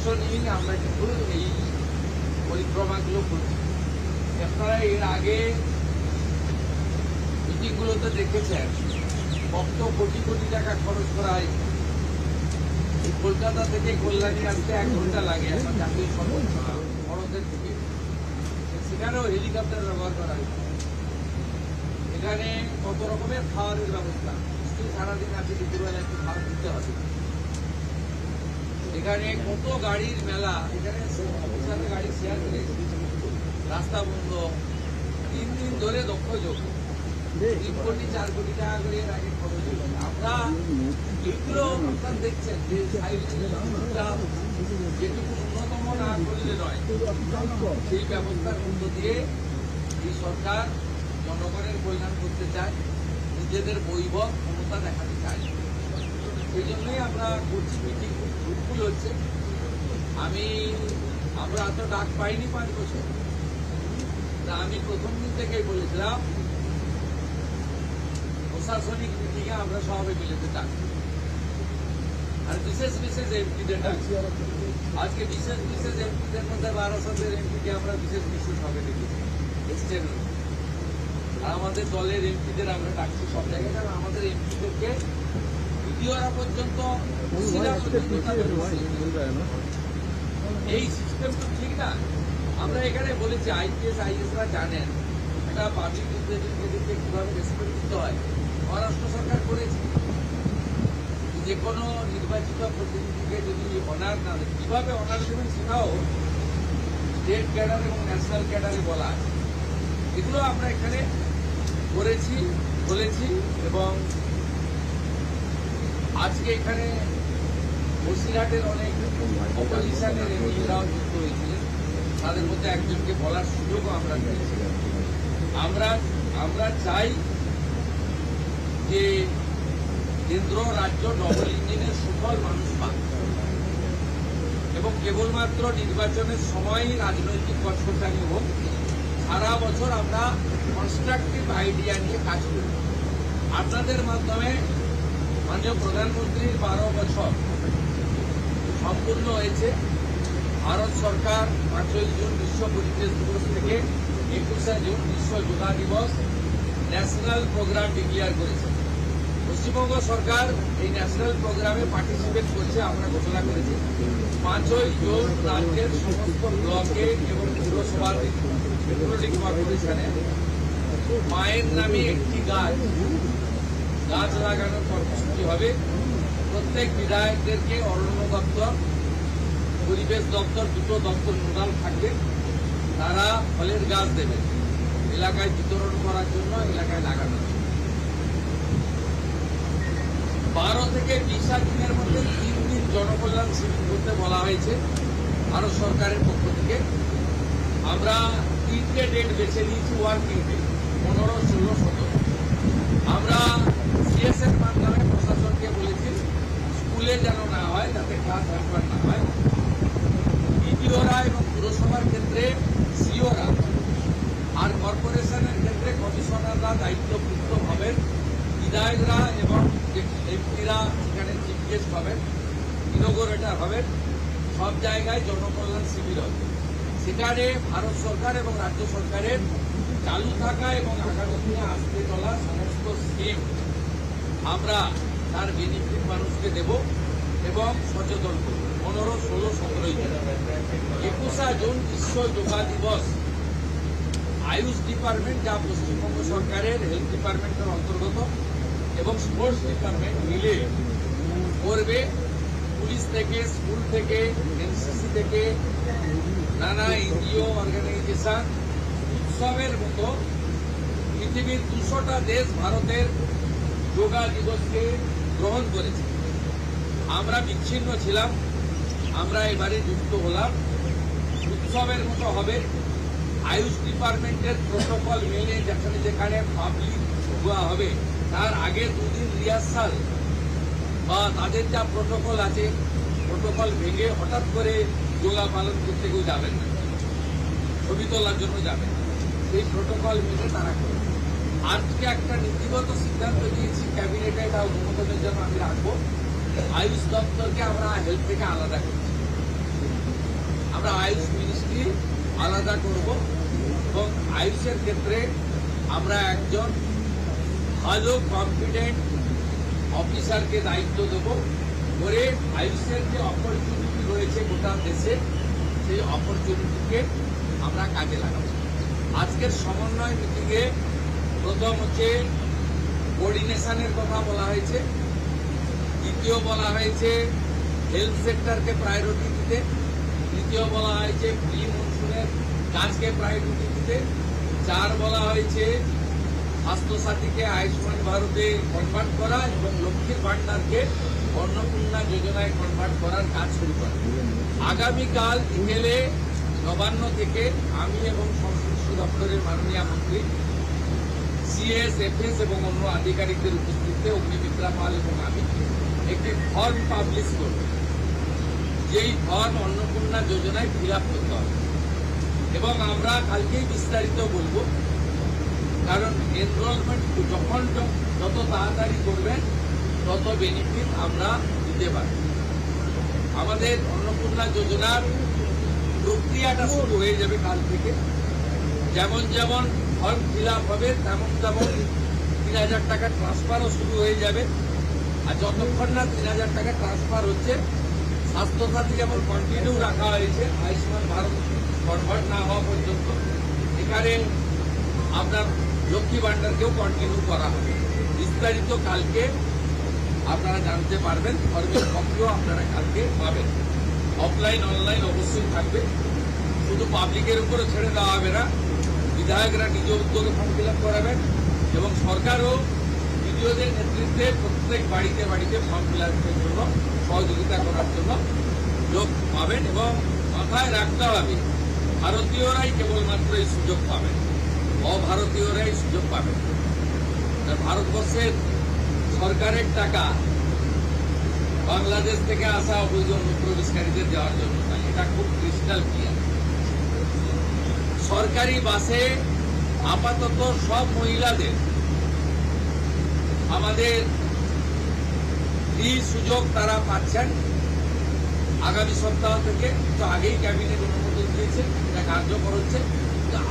আমরা কিন্তু এই পরিক্রমাগুলো করছি। আপনারা এর আগে মিটিংগুলোতে দেখেছেন কত কোটি কোটি টাকা খরচ করায়। কলকাতা থেকে কল্যাণী আসতে 1 ঘন্টা লাগে এখন জাতীয় সড়কের থেকে, সেখানেও হেলিকপ্টার ব্যবহার করা হয়েছে। এখানে কত রকমের খাওয়ারের ব্যবস্থা, সারাদিন আছে দুপুরবেলা একটু খাওয়া দিতে হবে। এখানে কত গাড়ির মেলা, এখানে অফিসারের গাড়ি শেয়ার করে রাস্তা বন্ধ, 3 দিন ধরে দক্ষ যোগ 3 কোটি 4 কোটি টাকা করে এর আগে খরচ হয়েছে। আমরা এগুলো আপনার দেখছেন যে যেটুকু ন্যূনতম না করলে নয়, সেই ব্যবস্থার মধ্য দিয়ে এই সরকার জনগণের কল্যাণ করতে চায়, নিজেদের বৈভব ক্ষমতা দেখাতে চায়। সেই জন্যই আমরা করছি। মিটিং খুব ফ্রুটফুল হচ্ছে। আমরা এত ডাক পাইনি 5 বছর। আমি প্রথম দিন থেকেই বলেছিলাম প্রশাসনিক মিটিংয়ে আমরা সবাই মিলেতে ডাকছি, আর বিশেষ বিশেষ এমপিদের ডাকছি। আজকে বিশেষ বিশেষ এমপিদের মধ্যে বারাসতের এমপিকে আমরা বিশেষ হবে দেখেছি এসছেন, আর আমাদের দলের এমপিদের আমরা ডাকছি সব জায়গায়। কারণ আমাদের এমপিদেরকে ভিডিওরা পর্যন্ত এই সিস্টেম তো ঠিক না। আমরা এখানে বলেছি আইপিএস আইএসরা জানেন একটা পাবলিক রিপ্রেজেন্টেটিভকে কিভাবে রেসপেক্ট দিতে হয়। মহারাষ্ট্র সরকার করেছে, যে কোনো নির্বাচিত প্রতিনিধিকে যদি অনার না দেয়, কিভাবে অনার দেবেন সেটাও স্টেট ক্যাডার এবং ন্যাশনাল ক্যাডারে বলা আছে। এগুলো আমরা এখানে করেছি, বলেছি। এবং আজকে এখানে বসিরহাটের অনেক অপোজিশনের এমপিরাও যুক্ত হয়েছিলেন, তাদের মধ্যে একজনকে বলার সুযোগও আমরা পেয়েছি। আমরা চাই যে কেন্দ্র রাজ্য ডবল ইঞ্জিনের সুফল মানুষ পাক, এবং কেবলমাত্র নির্বাচনের সময়ই রাজনৈতিক কষ্টকারী হোক। সারা বছর আমরা কনস্ট্রাকটিভ আইডিয়া নিয়ে কাজ করি। আপনাদের মাধ্যমে মাননীয় প্রধানমন্ত্রীর 12 বছর সম্পূর্ণ হয়েছে। ভারত সরকার 5ই জুন বিশ্ব পরিবেশ দিবস থেকে 21শে জুন বিশ্ব যোগা দিবস ন্যাশনাল প্রোগ্রাম ডিক্লেয়ার করেছে। পশ্চিমবঙ্গ সরকার এই ন্যাশনাল প্রোগ্রামে পার্টিসিপেট করছে, আমরা ঘোষণা করেছি। 5ই জুন রাজ্যের সমস্ত ব্লকে এবং পুরসভার মেট্রোপলিটন কর্পোরেশনে মায়ের নামে একটি গাছ লাগানোর কর্মসূচি হবে। প্রত্যেক বিধায়কদেরকে অরণ্য দপ্তর, পরিবেশ দপ্তর, দুটো দপ্তর নোডাল থাকবে। তারা ফলের গাছ দেবেন এলাকায় বিতরণ করার জন্য, এলাকায় লাগানোর জন্য। 12 থেকে 20 দিনের মধ্যে 3 দিন জনকল্যাণ শিবির করতে বলা হয়েছে ভারত সরকারের পক্ষ থেকে। আমরা 3টে ডেট বেছে নিয়েছি, ওয়ার্কিং ডে 15, 16, 17। আমরা সিএসএর মাধ্যমে প্রশাসনকে বলেছি স্কুলে যেন না হয়, যাতে ক্লাস একবার না হয়। বিডিওরা এবং পুরসভার ক্ষেত্রে সিওরা, আর কর্পোরেশনের ক্ষেত্রে কমিশনাররা দায়িত্বপ্রাপ্ত হবেন। বিধায়করা এবং এমপিরা সেখানে চিফ গেস্ট হবেন, ইনগোরেটর হবেন। সব জায়গায় জনকল্যাণ শিবির হবে। সেখানে ভারত সরকার এবং রাজ্য সরকারের চালু থাকা এবং আগামী দিনে আসতে চলা সমস্ত স্কিম আমরা তার বেনিফিট মানুষকে দেব এবং সচেতন করব। 15, 16, 17 জুন। 21শে জুন বিশ্ব যোগা দিবস আয়ুষ ডিপার্টমেন্ট, যা পশ্চিমবঙ্গ সরকারের হেলথ ডিপার্টমেন্টের অন্তর্গত, এবং স্পোর্টস ডিপার্টমেন্ট মিলে করবে। পুলিশ থেকে, স্কুল থেকে, এনসিসি থেকে, নানা এনজিও অর্গানাইজেশন উৎসবের মতো পৃথিবীর 200টা দেশ ভারতের যোগা দিবসকে গ্রহণ করেছে। আমরা বিচ্ছিন্ন ছিলাম, আমরা এবারে যুক্ত হলাম। উৎসবের মতো হবে। আয়ুষ ডিপার্টমেন্টের প্রোটোকল মেনে যেখানে যেখানে পাবলিক যোগা হবে, তার আগে 2 দিন রিহার্সাল বা তাদের যা প্রোটোকল আছে, প্রোটোকল ভেঙে হঠাৎ করে যোগা পালন করতে কেউ যাবেন না, ছবি তোলার জন্য যাবেন। সেই প্রোটোকল মেনে তারা করবে। আজকে একটা নীতিগত সিদ্ধান্ত দিয়েছি, ক্যাবিনেটে এটা অনুমোদনের জন্য আমি রাখবো। আয়ুষ দপ্তরকে আমরা হেলথ থেকে আলাদা করছি। আমরা আয়ুষ মিনিস্ট্রি আলাদা করব এবং আয়ুষের ক্ষেত্রে আমরা একজন ভালো কম্পিটেন্ট অফিসারকে দায়িত্ব দেব করে আয়ুষের যে অপরচুনিটি রয়েছে গোটা দেশে সেই অপরচুনিটিকে আমরা কাজে লাগাবো। আজকের সমন্বয় মিটিংয়ে প্রথম হচ্ছে কোঅর্ডিনেশনের কথা বলা হয়েছে, দ্বিতীয় বলা হয়েছে হেলথ সেক্টরকে প্রায়োরিটি দিতে, তৃতীয় বলা হয়েছে প্রি মনসুনের কাজকে প্রায়োরিটি দিতে, 4 বলা হয়েছে স্বাস্থ্যসাথীকে আয়ুষ্মান ভারতে কনভার্ট করা এবং লক্ষ্মীর ভান্ডারকে অন্নপূর্ণা যোজনায় কনভার্ট করার কাজ শুরু করা। আগামীকাল বিকেলে নবান্ন থেকে আমি এবং সংশ্লিষ্ট দপ্তরের মাননীয় মন্ত্রী সিএস, এফএস এবং অন্য আধিকারিকদের উপস্থিতিতে অগ্নিমিত্রা পাল এবং আমি একটি ফর্ম পাবলিশ করব, যেই ফর্ম অন্নপূর্ণা যোজনায় ফিল আপ করতে হবে এবং আমরা কালকেই বিস্তারিত বলবো। কারণ এনরোলমেন্ট যত তাড়াতাড়ি করবেন তত বেনিফিট আমরা দিতে পারি। আমাদের অন্নপূর্ণা যোজনার প্রক্রিয়াটা শুরু হয়ে যাবে কাল থেকে। যেমন যেমন ফর্ম ফিল আপ হবে তেমন তেমন 3,000 টাকা ট্রান্সফারও শুরু হয়ে যাবে। আর যতক্ষণ না 3,000 টাকা ট্রান্সফার হচ্ছে, স্বাস্থ্যসাথী যেমন কন্টিনিউ রাখা হয়েছে আয়ুষ্মান ভারত কনভার্ট না হওয়া পর্যন্ত, এখানে আপনার লক্ষ্মী ভান্ডারকেও কন্টিনিউ করা হবে। বিস্তারিত কালকে আপনারা জানতে পারবেন, ফর্মের কপিও আপনারা কালকে পাবেন। অফলাইন অনলাইন অবশ্যই থাকবে, শুধু পাবলিকের উপরে ছেড়ে দেওয়া হবে না। বিধায়করা নিজ উদ্যোগে ফর্ম ফিল আপ করাবেন এবং সরকারও বিডিওদের নেতৃত্বে প্রত্যেক বাড়িতে বাড়িতে ফর্ম ফিল আপের জন্য সহযোগিতা করার জন্য লোক পাবেন। এবং মাথায় রাখতে হবে, ভারতীয়রাই কেবলমাত্র এই সুযোগ পাবেন, অভারতীয়রাই সুযোগ পাবেন। ভারতবর্ষের সরকারের টাকা বাংলাদেশ থেকে আসা অবৈধ অনুপ্রবেশকারীদের দেওয়ার জন্য নয়, এটা খুব ক্রিস্টাল ক্লিয়ার। সরকারি বাসে আপাতত সব মহিলাদের আমাদের এই সুযোগ তারা পাচ্ছেন আগামী সপ্তাহ থেকে। তো আগেই ক্যাবিনেট অনুমোদন দিয়েছে, এটা কার্যকর হচ্ছে।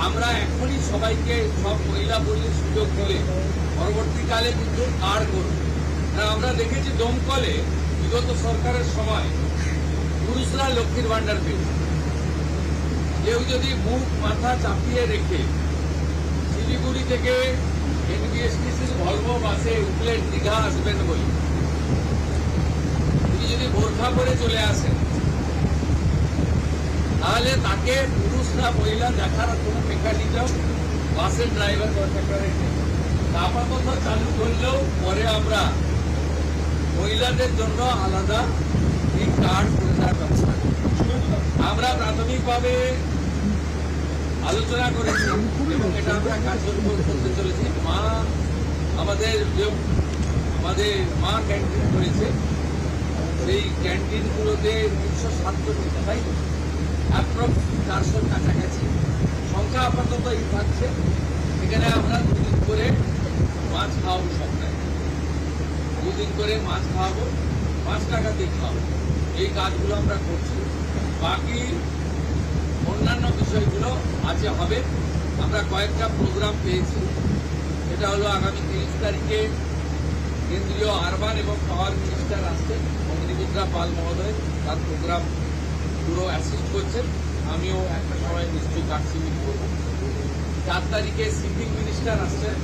আমরা এখনই সবাইকে সব মহিলা বললে সুযোগ দিলে পরবর্তীকালে কিন্তু কার্ড করব। আমরা দেখেছি দমকলে বিগত সরকারের সময় পুরুষরা লক্ষ্মীর ভান্ডার পেয়েছে। কেউ যদি মুখ মাথা চাপিয়ে রেখে শিলিগুড়ি থেকে এনবিএসটিসির ভলভো বাসে উঠলেন দীঘা আসবেন বলে, তিনি যদি বোরখা পরে চলে আসেন তাহলে তাকে পুরুষরা মহিলা দেখার কোনো মেকানিজম বাসের ড্রাইভার কন্ট্রাক্টরের নেই। আপাতত চালু করলেও পরে আমরা মহিলাদের জন্য আলাদা এই কার্ড করে দেওয়ার ব্যবস্থা করি। আমরা প্রাথমিকভাবে আলোচনা করেছি এবং এটা আমরা কার্যকর করতে চলেছি। আমাদের মা ক্যান্টিন রয়েছে, সেই ক্যান্টিনগুলোতে 307 তাই অ্যাপ্রক্স 400 কাছাকাছি সংখ্যা আপাতত এই থাকছে। এখানে আমরা 2 দিন করে মাছ খাওয়াবো, সপ্তাহে 2 দিন করে মাছ খাওয়াবো, 5 টাকাতে খাওয়াবো। এই কাজগুলো আমরা করছি। বাকি অন্যান্য বিষয়গুলো আছে হবে। আমরা কয়েকটা প্রোগ্রাম পেয়েছি। এটা হলো আগামী 30 তারিখে কেন্দ্রীয় আরবান এবং পাওয়ার মিনিস্টার আসছেন, অগ্নিমিত্রা পাল মহোদয়, তার প্রোগ্রাম পুরো অ্যাসিস্ট করছেন। আমিও একটা সময় নিশ্চয়ই কার্ডসিপিং করব। 4 তারিখে শিপিং মিনিস্টার আসছেন,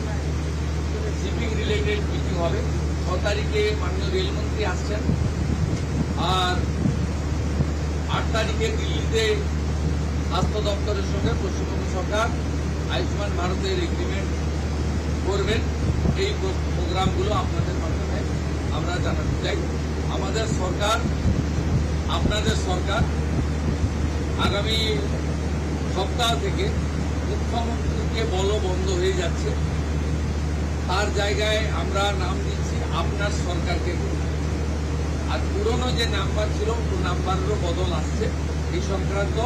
শিপিং রিলেটেড মিটিং হবে। 6 তারিখে মাননীয় রেলমন্ত্রী আসছেন। আর 8 তারিখে দিল্লিতে স্বাস্থ্য দপ্তরের সঙ্গে পশ্চিমবঙ্গ সরকার আয়ুষ্মান ভারতের এগ্রিমেন্ট করবেন। এই প্রোগ্রামগুলো আপনাদের মাধ্যমে আমরা জানাতে চাই। আমাদের সরকার, আপনাদের সরকার আগামী সপ্তাহ থেকে মুখ্যমন্ত্রীকে বন্ধ হয়ে যাচ্ছে, তার জায়গায় আমরা নাম দিচ্ছি আপনার সরকারকে। আর পুরনো যে নাম্বার ছিল ওই নাম্বারেরও বদল আসছে। এই সংক্রান্ত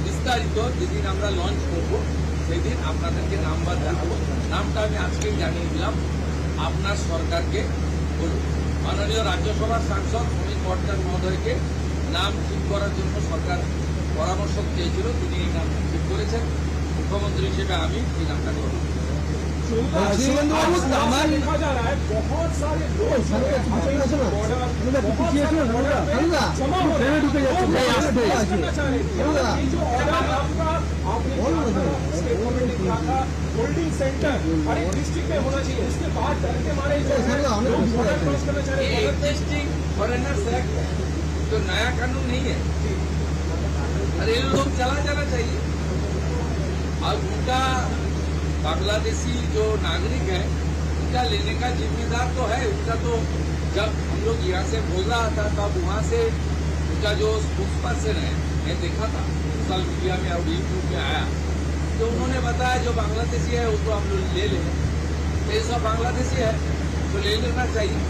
বিস্তারিত যেদিন আমরা লঞ্চ করব সেদিন আপনাদেরকে নাম্বার দেখাবো। নামটা আমি আজকেই জানিয়ে দিলাম, আপনার সরকারকে বলুন। মাননীয় রাজ্যসভার সাংসদ সমীর ভট্টাচার্য মহোদয়কে নাম ঠিক করার জন্য সরকার পরামর্শ পরামর্শ চেয়েছিল, তিনি এই নাম ঠিক করেছেন। মুখ্যমন্ত্রী হিসেবে আমি এই নামটা করব। सुरेंद्र सामान देखा जा रहा है, बहुत सारे लोग जो है जमा हो रहे हैं, करना चाह रहे थे। ये जो ऑर्डर आपका आपने किया था होल्डिंग सेंटर हर एक डिस्ट्रिक्ट में होना चाहिए, उसके बाद डर के मारे जो है लोग बॉर्डर क्रॉस करना चाह रहे ये हैं। एग्जिस्टिंग फॉरेनर्स एक्ट है, तो नया कानून नहीं है। अरे ये लोग चला जाना चाहिए। अब उनका बांग्लादेशी जो नागरिक है उनका लेने का जिम्मेदार तो है उनका। तो जब हम लोग यहाँ से बोल रहा था तब वहाँ से उनका जो स्पोक्स पर्सन है, मैं देखा था सोशल मीडिया में और यूट्यूब में आया, तो उन्होंने बताया जो बांग्लादेशी है वो तो हम लोग ले लें, ये सब बांग्लादेशी है तो ले लेना चाहिए।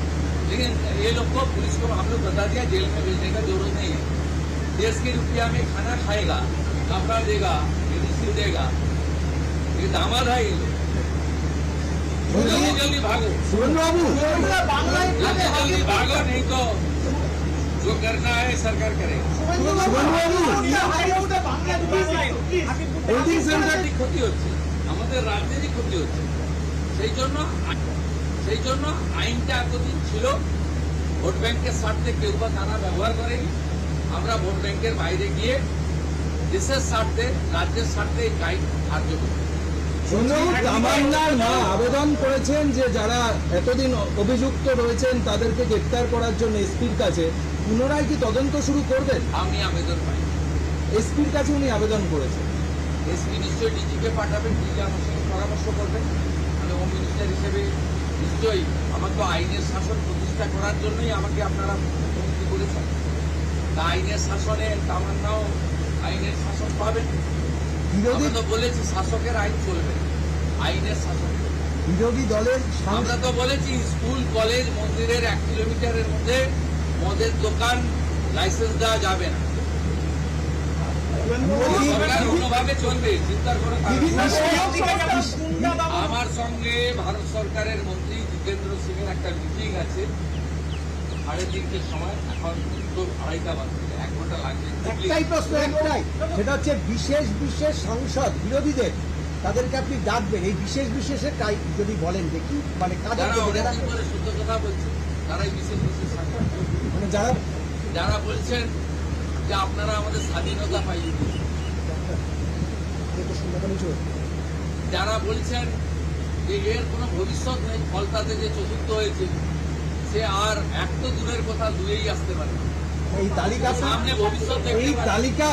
लेकिन ये लोग को पुलिस को हम लोग बता दिया जेल में भेजने का जरूरत नहीं है। देश के रुपया में खाना खाएगा, कपड़ा देगा, मेडिसिन देगा, ये दामाद है। ये लोग जल्दी जल्दी भागो, जल्दी भागो, नहीं तो जो करना है सरकार करेगा। হোল্ডিং সেন্টারটি ক্ষতি হচ্ছে, আমাদের রাজ্যেরই ক্ষতি হচ্ছে। সেই জন্য আইনটা এতদিন ছিল ভোট ব্যাংকের স্বার্থে কেউ বা তারা ব্যবহার করেনি। আমরা ভোট ব্যাংকের বাইরে গিয়ে দেশের স্বার্থে, রাজ্যের স্বার্থে এই আইন কার্য করি। তামান্নার মা আবেদন করেছেন যে যারা এতদিন অভিযুক্ত রয়েছেন তাদেরকে গ্রেপ্তার করার জন্য এসপির কাছে, পুনরায় কি তদন্ত শুরু করবেন? আমি আবেদন পাই, এসপির কাছে উনি আবেদন করেছেন। এসপি নিশ্চয়ই ডিজিকে পাঠাবেন, ডিজি আমার সঙ্গে পরামর্শ করবেন। মানে হোম মিনিস্টার হিসেবে নিশ্চয়ই আমার তো আইনের শাসন প্রতিষ্ঠা করার জন্যই আমাকে আপনারা মুখ্যমন্ত্রী করেছেন। তা আইনের শাসনে তামান্নাও আইনের শাসন পাবেন। বিরোধী আমরা তো বলেছি শাসকের আইন চলবে, আইনের শাসন। বিরোধী দলের আমরা তো বলেছি স্কুল, কলেজ, মন্দিরের 1 কিলোমিটারের মধ্যে মদের দোকান লাইসেন্স দেওয়া যাবে না। সরকার অন্যভাবে চলবে, চিন্তার কোনো কারণ নেই। আমার সঙ্গে ভারত সরকারের মন্ত্রী জিতেন্দ্র সিং এর একটা মিটিং আছে 3:30টার সময়। এখন তো 2:30 বাজছে, 1 ঘন্টা লাগবে। একটাই প্রশ্ন, একটাই, সেটা হচ্ছে বিশেষ বিশেষ সাংসদ বিরোধীদের তাদেরকে আপনি ডাকবেন, এই বিশেষ বিশেষের যদি বলেন দেখি, মানে যারা অনেকদিন ধরে শুদ্ধ কথা বলছে তারাই বিশেষ বিশেষ সাংসদ। মানে যারা বলছেন যে আপনারা আমাদের স্বাধীনতা পাইয়ে দিয়েছেন, যারা বলছেন যে এর কোনো ভবিষ্যৎ নেই, ফলতাতে যে চতুর্থ হয়েছে সে আর এক তো দূরের কথা দুয়েই আসতে পারে না। এই তালিকা সামনে ভবিষ্যৎ এই দেখতে পারে। তালিকা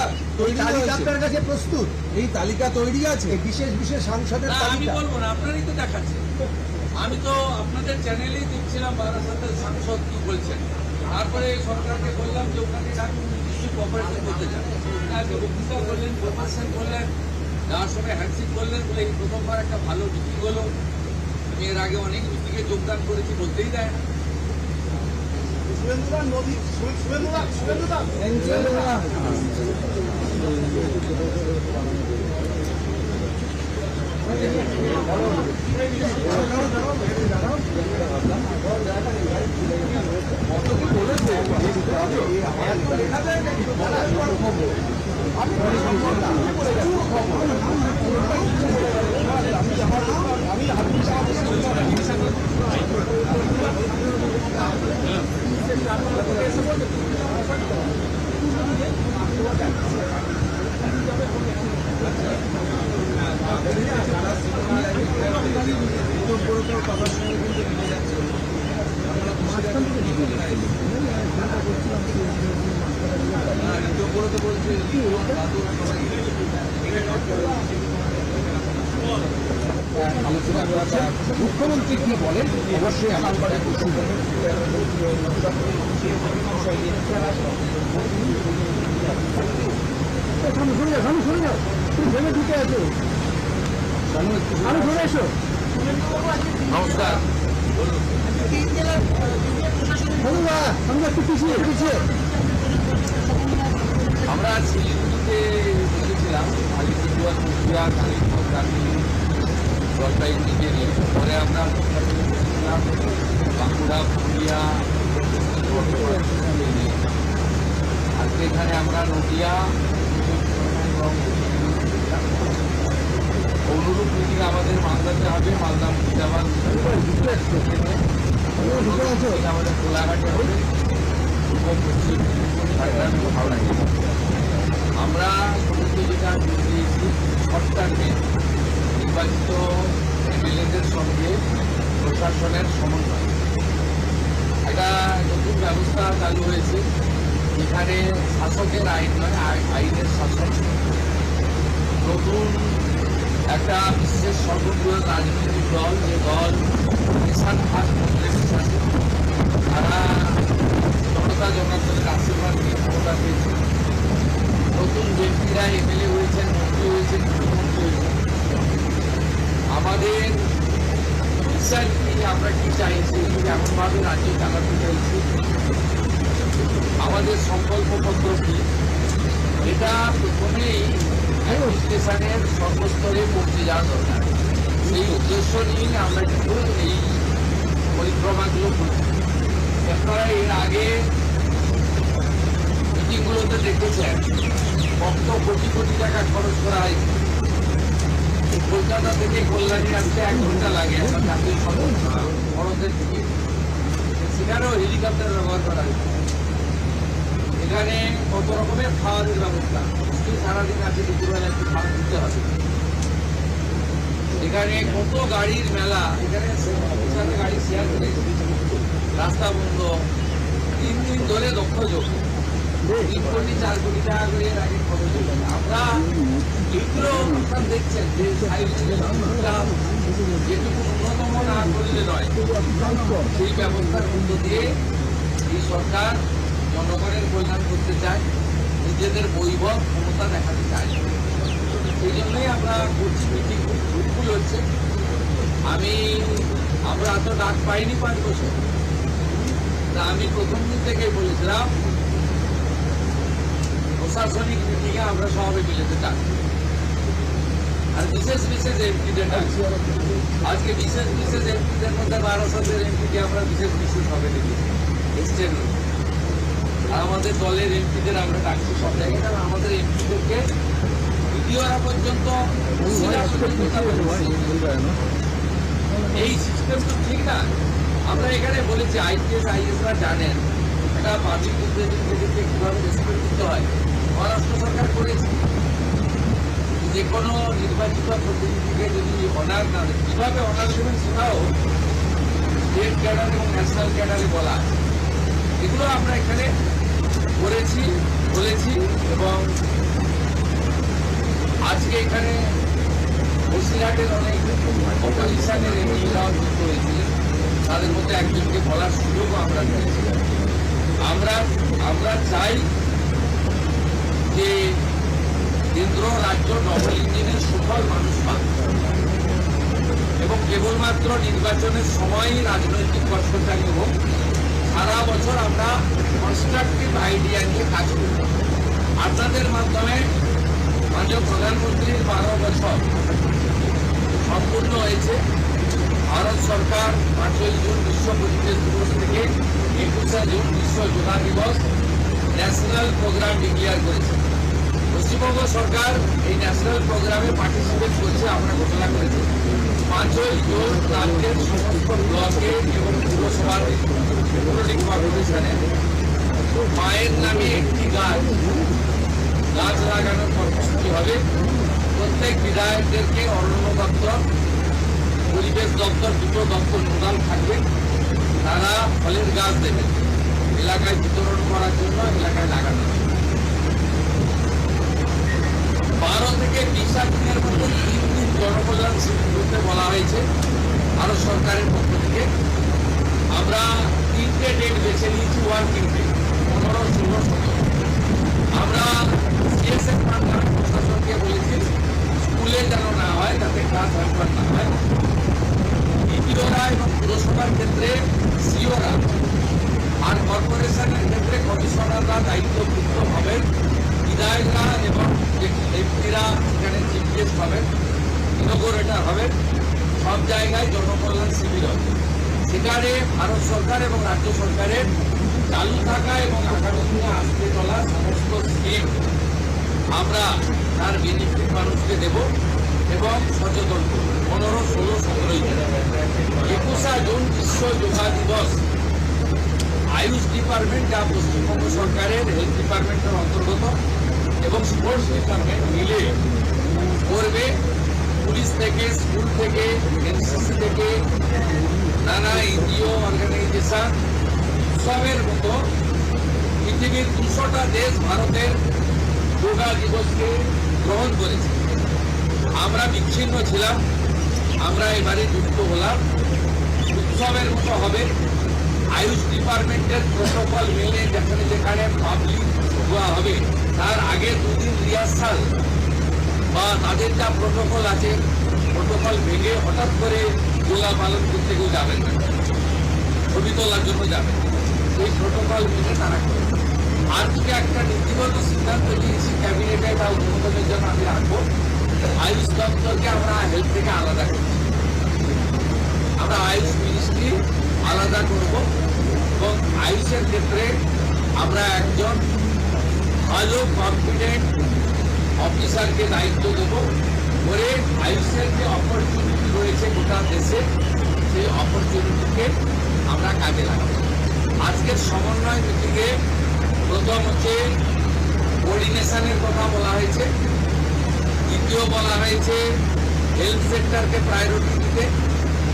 এই তালিকা আপনার কাছে প্রস্তুত? এই তালিকা তৈরি আছে। এই বিশেষ বিশেষ সাংসদের না, আমি তালিকা বলবো না, আপনারই তো দেখাচ্ছেন। আমি তো আপনাদের চ্যানেলেই দেখছিলাম বারাসাতের সাংসদ কি বলছেন। তারপরে সরকারকে বললাম যে ওখানে আমি নিশ্চয়ই কোঅপারেশন করতে চান। আজকে বক্তৃতা করলেন, কোঅপারেশন করলেন, যাওয়ার সময় হ্যান্ডশেক করলেন, বলে এই প্রথমবার একটা ভালো মিটিং হলো। আমি এর আগে অনেক মিটিংয়ে যোগদান করেছি, বলতেই দেয় না। মুখ্যমন্ত্রী কি বলেন অবশ্যই আমার সরে যাও, তুমি ভেবে ঢুকে আছো, আরো সরে এসো। নমস্কার। একটু পিছিয়ে পিছিয়ে আমরা শিলিগুড়িতে বসেছিলাম, আলিপুরদুয়ার, কুচবিহার, কালিম্পং, দার্জিলিং, জলপাইগুড়িকে নিয়ে। পরে আমরা বাঁকুড়া, পুরুলিয়া, আজকে এখানে আমরা নদিয়া, মিটিং আমাদের মালদাতে হবে, মালদা মুর্শিদাবাদ আমাদের কোলাঘাটে হবে, পূর্ব পশ্চিম ঝাড়গ্রাম এবং হাওড়া জেলা। আমরা সমস্ত যেটা দিয়েছি সরকারকে নির্বাচিত এমএলএদের সঙ্গে প্রশাসনের সমন্বয়। একটা নতুন ব্যবস্থা চালু হয়েছে, যেখানে শাসকের আইন নয়, আইনের শাসন। নতুন একটা বিশেষ সর্ববৃহৎ রাজনৈতিক দল, যে দল কিষাণ ফার্স্ট কংগ্রেসের সাথে তারা জনতা জনার্দনের আশীর্বাদ নিয়ে ক্ষমতা পেয়েছে। নতুন ব্যক্তিরা এমএলএ হয়েছেন, মন্ত্রী হয়েছেন, মুখ্যমন্ত্রী হয়েছেন। আমাদের বিচার কি, আমরা কি চাইছি, এমনভাবে রাজ্য চালাতে চাইছি, আমাদের সংকল্পপত্র কি, এটা প্রথমেই অ্যাডমিনিস্ট্রেশনের সর্বস্তরে পৌঁছে যাওয়া দরকার। সেই উদ্দেশ্য নিয়ে আমরা কিন্তু এই পরিক্রমাগুলো করছি। আপনারা এর আগে মিটিংগুলোতে দেখেছেন কত কোটি কোটি টাকা খরচ করা হয়। কলকাতা থেকে কল্যাণী আসতে 1 ঘন্টা লাগে একটা জাতীয় খরচের থেকে। সেখানেও হেলিকপ্টার ব্যবহার করা হয়েছে। এখানে কত রকমের খাওয়ারের ব্যবস্থা, সারাদিন আছে, দুপুরবেলা একটু খাওয়া দিতে হবে। এখানে কত গাড়ির মেলা, এখানে সাথে গাড়ি শেয়ার করে রাস্তা বন্ধ, 3 দিন ধরে দক্ষ যোগ 3 কোটি 4 কোটি টাকা করে এর আগে খরচ হয়েছে। আমরা এগুলো আপনারা দেখছেন যে যেটুকু ন্যূনতম না করলে নয়, সেই ব্যবস্থার মধ্য দিয়ে এই সরকার জনগণের কল্যাণ করতে চায়, নিজেদের বৈভব ক্ষমতা দেখাতে চায়। সেই জন্যই আমরা করছি, মিটিং খুব ফ্রুটফুল হচ্ছে। আমরা এত ডাক পাইনি 5 বছর। তা আমি প্রথম দিন থেকেই বলেছিলাম প্রশাসনিক মিটিংয়ে আমরা সবাই মিলেতে ডাকছি, আর বিশেষ বিশেষ এমপিদের ডাকছি। আজকে বিশেষ বিশেষ এমপিদের মধ্যে 1200 এমপিকে আমরা বিশেষ ভাবে দেখেছি এক্সটেন্ড। আর আমাদের দলের এমপিদের আমরা ডাকছি সব জায়গায়, কারণ আমাদের এমপিদেরকে ভিডিওরা পর্যন্ত এই সিস্টেম তো ঠিক না। আমরা এখানে বলেছি আইপিএস আইএসরা জানেন এটা পাবলিক রিপ্রেজেন্টেটিভকে কিভাবে রেসপেক্ট দিতে হয়। মহারাষ্ট্র সরকার করেছে, যে কোনো নির্বাচিত প্রতিনিধিকে যদি অনার না দেয়, কিভাবে অনার দেবেন সেটাও স্টেট ক্যাডার এবং ন্যাশনাল ক্যাডারে বলা। এগুলো আমরা এখানে করেছি, বলেছি। এবং আজকে এখানে বসিরহাটের অনেক অপোজিশনের এমপিরাও যুক্ত হয়েছিলেন, তাদের মধ্যে একজনকে বলার সুযোগও আমরা পেয়েছিলাম। আমরা চাই যে কেন্দ্র রাজ্য ডবল ইঞ্জিনের সুফল মানুষ পান, এবং কেবলমাত্র নির্বাচনের সময়ই রাজনৈতিক কষ্টকারী হোক। সারা বছর আমরা কনস্ট্রাকটিভ আইডিয়া নিয়ে কাজ করি। আপনাদের মাধ্যমে মাননীয় প্রধানমন্ত্রীর 12 বছর সম্পূর্ণ হয়েছে। ভারত সরকার 5ই জুন বিশ্ব পরিবেশ দিবস থেকে 21শে জুন বিশ্ব যোগা দিবস ন্যাশনাল প্রোগ্রাম ডিক্লেয়ার করেছে। পশ্চিমবঙ্গ সরকার এই ন্যাশনাল প্রোগ্রামে পার্টিসিপেট করছে, আমরা ঘোষণা করেছি। 5ই জুন রাজ্যের সমস্ত ব্লকে এবং পুরসভার মেট্রোপলিটন কর্পোরেশনে মায়ের নামে একটি গাছ লাগানোর কর্মসূচি হবে। প্রত্যেক বিধায়কদেরকে অরণ্য দপ্তর, পরিবেশ দপ্তর, 2টো দপ্তর নোডাল থাকবে। তারা ফলের গাছ দেবেন, এলাকায় বিতরণ করার জন্য, এলাকায় লাগানো। 12 থেকে 20 দিনের মধ্যে 3 দিন জনকল্যাণ শিবির করতে বলা হয়েছে ভারত সরকারের পক্ষ থেকে। আমরা 3টে ডেট বেছে নিয়েছি, ওয়ার্কিং ডে 15, 16, 17। আমরা সিএসএফ প্রশাসনকে বলেছি স্কুলে যেন না হয়, যাতে ক্লাস হরপার না হয়। বিডিওরা এবং পুরসভার ক্ষেত্রে সিওরা, আর কর্পোরেশনের ক্ষেত্রে কমিশনাররা দায়িত্বযুক্ত হবেন। বিধায়করা এবং এমপিরা সেখানে চিফ গেস্ট হবেন, ইনগোরেটর হবেন। সব জায়গায় জনকল্যাণ শিবির হবে। সেখানে ভারত সরকার এবং রাজ্য সরকারের চালু থাকা এবং আগামী দিনে আসতে চলা সমস্ত স্কিম আমরা তার বেনিফিট মানুষকে দেব। এবং সচেতন করব। 15, 16, 17 21 জুন বিশ্ব যোগা দিবস আয়ুষ ডিপার্টমেন্ট, যা পশ্চিমবঙ্গ সরকারের হেলথ ডিপার্টমেন্টের অন্তর্গত, এবং স্পোর্টস ডিপার্টমেন্ট মিলে করবে। পুলিশ থেকে, স্কুল থেকে, এনসিসি থেকে, নানা এনজিও অর্গানাইজেশন সবের মতো পৃথিবীর 200টা দেশ ভারতের যোগা দিবসকে গ্রহণ করেছে। আমরা বিচ্ছিন্ন ছিলাম, আমরা এবারে যুক্ত হলাম। উৎসবের মতো হবে, আয়ুষ ডিপার্টমেন্টের প্রোটোকল মেনে যেখানে যেখানে পাবলিক যোগা হবে তার আগে 2 দিন রিহার্সাল বা তাদের যা প্রোটোকল আছে প্রোটোকল ভেঙে হঠাৎ করে যোগা পালন করতে কেউ যাবেন না, ছবি তোলার জন্য যাবেন। সেই প্রোটোকল মেনে তারা করে। আজকে একটা নীতিগত সিদ্ধান্ত নিয়েছি, ক্যাবিনেটে বা অনুমোদনের জন্য আমি রাখবো, আয়ুষ দপ্তরকে আমরা হেলথ থেকে আলাদা করছি। আমরা আয়ুষ মিনিস্ট্রি আলাদা করব এবং আয়ুষের ক্ষেত্রে আমরা একজন ভালো কম্পিটেন্ট অফিসারকে দায়িত্ব দেব করে আয়ুষের যে অপরচুনিটি রয়েছে গোটা দেশে সেই অপরচুনিটিকে আমরা কাজে লাগাবো। আজকের সমন্বয় মিটিংয়ে প্রথম হচ্ছে কোঅর্ডিনেশনের কথা বলা হয়েছে, দ্বিতীয় বলা হয়েছে হেলথ সেক্টরকে প্রায়োরিটি দিতে,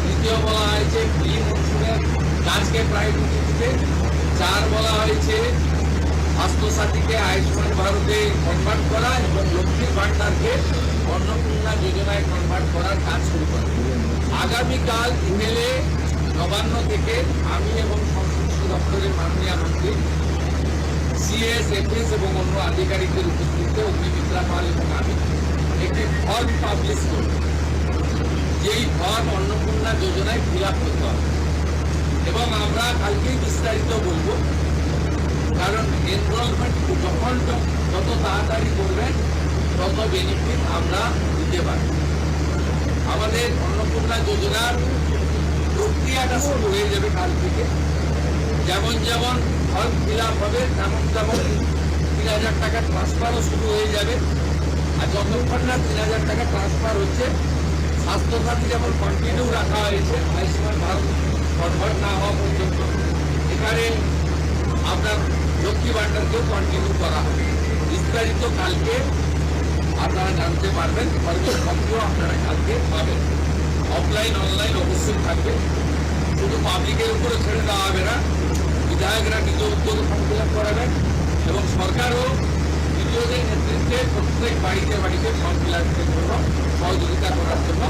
তৃতীয় বলা হয়েছে প্রি মনসুনের কাজকে প্রায়োরিটি দিতে, 4 বলা হয়েছে স্বাস্থ্যসাথীকে আয়ুষ্মান ভারতে কনভার্ট করা এবং লক্ষ্মীর ভান্ডারকে অন্নপূর্ণা যোজনায় কনভার্ট করার কাজ শুরু করা। আগামীকাল ইমেলে নবান্ন থেকে আমি এবং সংশ্লিষ্ট দপ্তরের মাননীয় মন্ত্রী, সিএস, এফএস এবং অন্য আধিকারিকদের উপস্থিতিতে অগ্নিমিত্রা পাল এবং আমি একটি ফর্ম পাবলিশ করব, যেই ফর্ম অন্নপূর্ণা যোজনায় ফিল আপ করতে হবে। এবং আমরা কালকেই বিস্তারিত বলবো, কারণ এনরোলমেন্ট যত তাড়াতাড়ি করবেন তত বেনিফিট আমরা দিতে পারি। আমাদের অন্নপূর্ণা যোজনার প্রক্রিয়াটা শুরু হয়ে যাবে কাল থেকে। যেমন যেমন ফর্ম ফিল আপ হবে তেমন তেমন 3000 টাকা ট্রান্সফারও শুরু হয়ে যাবে। আর যতক্ষণ না 3000 টাকা ট্রান্সফার হচ্ছে, স্বাস্থ্যসাথী যেমন কন্টিনিউ রাখা হয়েছে আয়ুষ্মান ভারত কনভার্ট না হওয়া পর্যন্ত, এখানে আপনার লক্ষ্মী ভান্ডারকেও কন্টিনিউ করা হবে। বিস্তারিত কালকে আপনারা জানতে পারবেন, ফর্মের কপিও আপনারা কালকে পাবেন। অফলাইন অনলাইন অবশ্যই থাকবে, শুধু পাবলিকের উপরে ছেড়ে দেওয়া হবে না, বিধায়করা নিজ উদ্যোগে ফর্ম ফিল আপ করাবেন এবং সরকারও বিডিওদের নেতৃত্বে প্রত্যেক বাড়িতে বাড়িতে ফর্ম ফিল আপের জন্য সহযোগিতা করার জন্য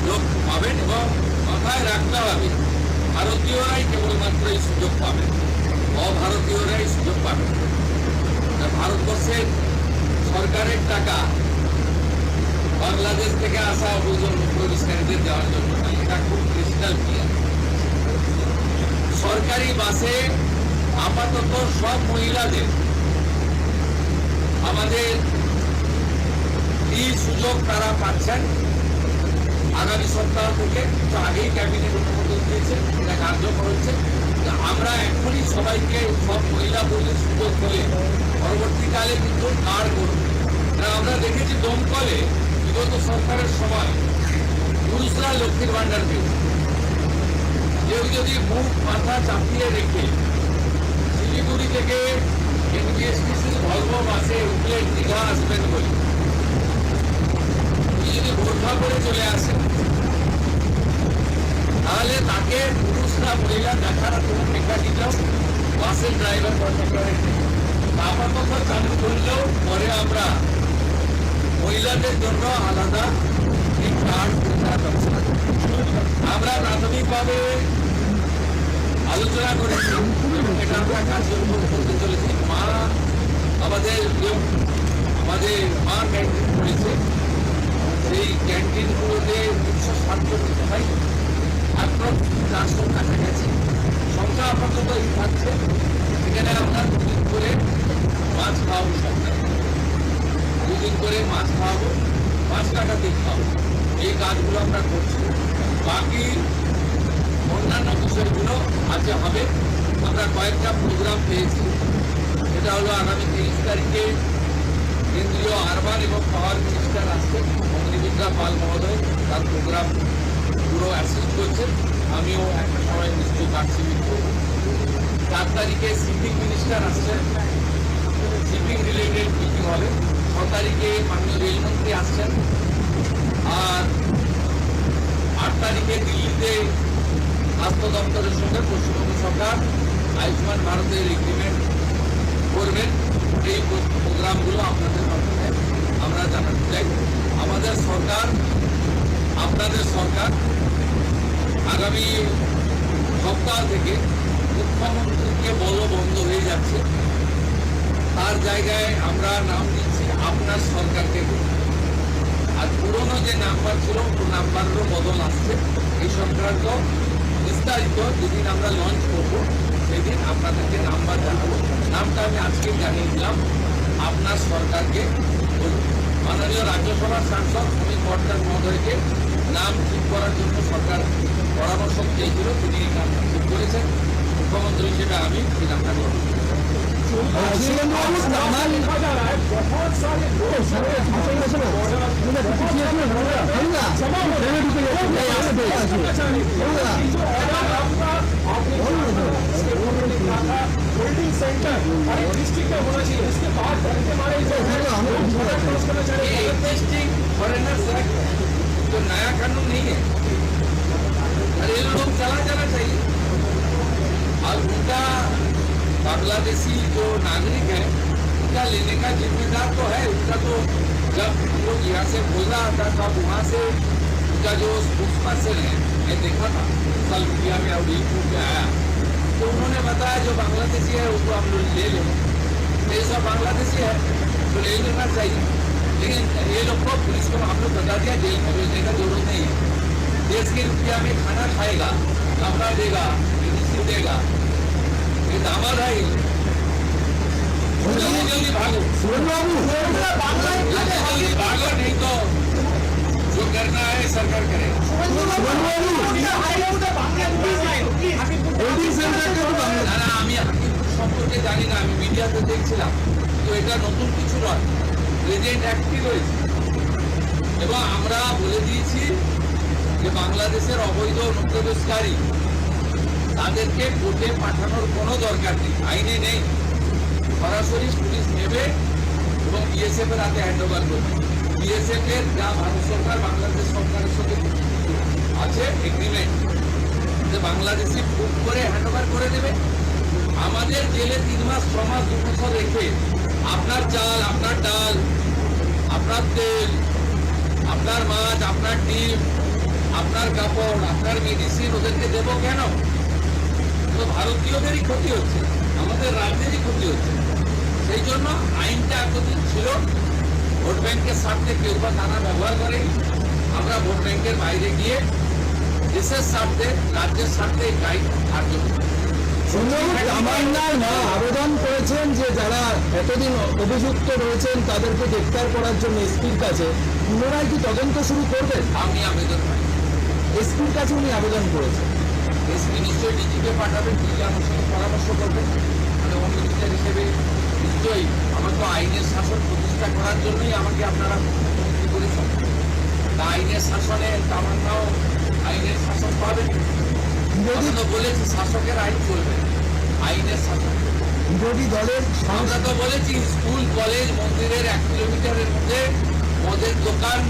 লোক পাবেন। এবং মাথায় রাখতে হবে, ভারতীয়রাই কেবলমাত্র এই সুযোগ পাবেন, অভারতীয়রাই সুযোগ পাবেন। ভারতবর্ষের সরকারের টাকা বাংলাদেশ থেকে আসা অবৈধ প্রবেশকারীদের দেওয়ার জন্য না, এটা খুব ক্রিস্টাল ক্লিয়ার। সরকারি বাসে আপাতত সব মহিলাদের আমাদের এই সুযোগ তারা পাচ্ছেন আগামী সপ্তাহ থেকে। তো আগেই ক্যাবিনেট অনুমোদন দিয়েছে, এটা কার্যকর হচ্ছে। আমরা এখনই সবাইকে, সব মহিলা বন্ধুর সুযোগ হলে পরবর্তীকালে কিন্তু কার্ড করব। আমরা দেখেছি দমকলে বিগত সরকারের সময় পুরুষরা লক্ষ্মীর ভান্ডার পেয়েছে। কেউ যদি মুখ মাথা চাপিয়ে রেখে শিলিগুড়ি থেকে এনবিএসটিসি ভলভো বাসে উঠলে দীঘা আসবেন বলে যদি বোরখা করে চলে আসে, তাহলে তাকে পুরুষরা মহিলা দেখার কোনো মেকানিজম বাসের ড্রাইভার কন্ট্রাক্টরের আপাতত চালু করলেও পরে আমরা মহিলাদের জন্য আলাদা এই কার্ড করার ব্যবস্থা করব। আমরা প্রাথমিকভাবে আলোচনা করেছি এবং এটা আমরা কার্যক্রম করতে চলেছি। আমাদের মা ক্যান্টিন করেছে, সেই ক্যান্টিনগুলোতে 360 হয়, অ্যাপ্রক্স 400 কাছাকাছি সংখ্যা আপাতত এই থাকছে। এখানে আমরা 2 দিন করে মাছ খাওয়াবো, সপ্তাহে 2 দিন করে মাছ খাওয়াবো, মাছ কাটা দিন খাওয়াবো। এই কাজগুলো আমরা করছি। বাকি অন্যান্য বিষয়গুলো আজকে হবে। আমরা কয়েকটা প্রোগ্রাম পেয়েছি, সেটা হলো আগামী 30 তারিখে কেন্দ্রীয় আরবান এবং পাওয়ার মিনিস্টার আসছেন অগ্নিমিত্রা পাল মহোদয়, তার প্রোগ্রাম পুরো অ্যাসিস্ট করছেন। আমিও একটা সময় নিশ্চয়ই পার্টিসিপেট করব। 4 তারিখে শিপিং মিনিস্টার আসছেন, শিপিং রিলেটেড মিটিং হবে। 6 তারিখে মাননীয় রেলমন্ত্রী আসছেন। আর 8 তারিখে দিল্লিতে স্বাস্থ্য দপ্তরের সঙ্গে পশ্চিমবঙ্গ সরকার আয়ুষ্মান ভারতের এগ্রিমেন্ট করবেন। এই প্রোগ্রামগুলো আপনাদের মাধ্যমে আমরা জানাতে চাই। আমাদের সরকার, আপনাদের সরকার আগামী সপ্তাহ থেকে মুখ্যমন্ত্রীকে বলো বন্ধ হয়ে যাচ্ছে, তার জায়গায় আমরা নাম দিচ্ছি আপনার সরকারকে। আর পুরনো যে নাম্বার ছিল ও নাম্বারেরও বদল আসছে। এই সংক্রান্ত বিস্তারিত যেদিন আমরা লঞ্চ করব সেদিন আপনাদেরকে নাম্বার জানাবো। নামটা আমি আজকে জানিয়ে দিলাম, আপনার সরকারকে বলুন। মাননীয় রাজ্যসভার সাংসদ সমীর ভট্টাচার্য মহোদয়কে নাম ঠিক করার জন্য সরকার পরামর্শ চেয়েছিল, তিনি এই নামটা ঠিক করেছেন। মুখ্যমন্ত্রী হিসেবে আমি এই নামটা গ্রহণ করি। देखा जा रहा है बहुत सारे लोग जमा हो रहे होल्डिंग सेंटर अरे डिस्ट्रिक्ट में होना चाहिए, इसके बाद के हमारे एग्जिस्टिंग फॉरेनर्स एक्ट तो नया कानून नहीं है, अरे ये लोग चला जाना चाहिए। और उनका बांग्लादेशी जो नागरिक है उनका लेने का जिम्मेदार तो है उनका। तो जब लोग यहाँ से बोल रहा था तब वहाँ से उनका जो स्पोक्स पर्सन है मैं देखा था सोशल मीडिया में और यूट्यूब पे आया, तो उन्होंने बताया जो बांग्लादेशी है उसको हम लोग ले लें। ये सब बांग्लादेशी है तो ले लेना चाहिए, लेकिन ये लोग को पुलिस को हम लोग बता दिया जेल में भेजने का जरूरत नहीं है। देश के रुपया में खाना खाएगा, कपड़ा देगा, मेडिसिन देगा, ये दामाद है। जल्दी जल्दी भागो, जल्दी भागो, नहीं तो जो करना है सरकार करे। না না, আমি হাকিমপুর সম্পর্কে জানি না, আমি মিডিয়াতে দেখছিলাম, তো এটা নতুন কিছু নয়, প্রেজেন্ট অ্যাক্টই রয়েছে। এবং আমরা বলে দিয়েছি যে বাংলাদেশের অবৈধ অনুপ্রবেশকারী তাদেরকে কোর্টে পাঠানোর কোনো দরকার নেই, আইনে নেই। সরাসরি পুলিশ নেবে এবং বিএসএফ এর হাতে হ্যান্ড ওভার করবে। বিএসএফ এর যা ভারত সরকার বাংলাদেশ সরকারের সঙ্গে আছে এগ্রিমেন্ট, যে বাংলাদেশি বুক করে হ্যান্ড ওভার করে দেবে। আমাদের জেলে 3 মাস 6 মাস 2 বছর রেখে আপনার চাল, আপনার ডাল, আপনার তেল, আপনার মাছ, আপনার ডিম, আপনার কাপড়, আপনার মেডিসিন ওদেরকে দেবো কেন? তো ভারতীয়দেরই ক্ষতি হচ্ছে, আমাদের রাজ্যেরই ক্ষতি হচ্ছে। সেই জন্য আইনটা এতদিন ছিল ভোট ব্যাংকের স্বার্থে কেউ বা নানা ব্যবহার করে। আমরা ভোট ব্যাংকের বাইরে গিয়ে দেশের স্বার্থে, রাজ্যের স্বার্থে এই আইন কার্যকর। তামান্নার মা আবেদন করেছেন যে যারা এতদিন অভিযুক্ত রয়েছেন তাদেরকে গ্রেফতার করার জন্য এসপির কাছে, পুনরায় কি তদন্ত শুরু করবেন? আমি আবেদন করি, এসপির কাছে উনি আবেদন করেছেন। এসপি নিশ্চয়ই ডিজিকে পাঠাবেন, ডিজি আমার সঙ্গে পরামর্শ করবেন। মানে হোম মিনিস্টার হিসেবে নিশ্চয়ই আমার তো আইনের শাসন প্রতিষ্ঠা করার জন্যই আমাকে আপনারা মুখ্যমন্ত্রী করেছেন। তা আইনের শাসনে তামান্নাও আইনের শাসন পাবেন। আমি তো বলেছি শাসকের আইন চলবে, আইনের শাসন। বিরোধী দলের আমরা তো বলেছি স্কুল, কলেজ, মন্দিরের 1 কিলোমিটারের মধ্যে মদের দোকান